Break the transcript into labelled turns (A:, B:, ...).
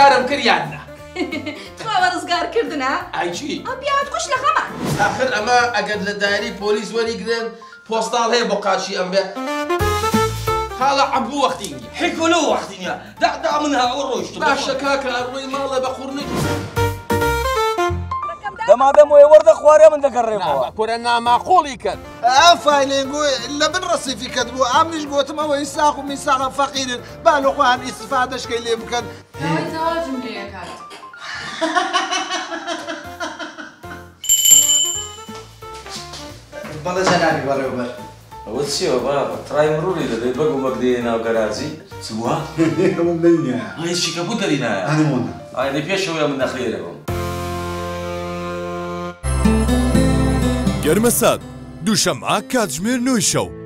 A: ڕزگارم کردیاننا
B: تخوا ڕزگارکردنە
A: ئایچی
B: ئەبیات کوش لە غەمان
A: آخر ئەمە ئەگەر لە دایری پۆلیس وەریگرن پۆستاڵ هەیە بۆ قاچی ئەم بێ خاڵە عەبوو وەختی نییە
C: حیکۆلۆ وەختی نییە دا منها ئەوە ڕۆیشتم
A: باشە کاکە ئەڕۆی ماڵە بە خوڕنێکی
C: دەمادەم وێ وەردە خوارێ من دەگەڕێمەوە
A: کورە ناماقۆڵی کرد
D: ئافاینێنگۆی لە بن ڕەسیفی کەت بوو ئامنیش گوتم ئەوەی ساق و میساقە فەقیرن با لە خۆیان ئیستیفادەشکەی لێ بکەن
B: زەواجم لێ کات
D: بەڵێ جەنابی بەڕێوەبەر
C: ئەوە چیەوە بابە تڕای مروری دەدەی بەگ و مەگ دێ ناو گەراجی چوە؟
D: ئەوە دەینە
C: هیچی کە بوو دەرینایە
D: ئەنمونە
C: ئاینە پێشەوەیە من نەخێرەوەم
E: گەرمەسات دووشەممە کاتژمێر 9 شەو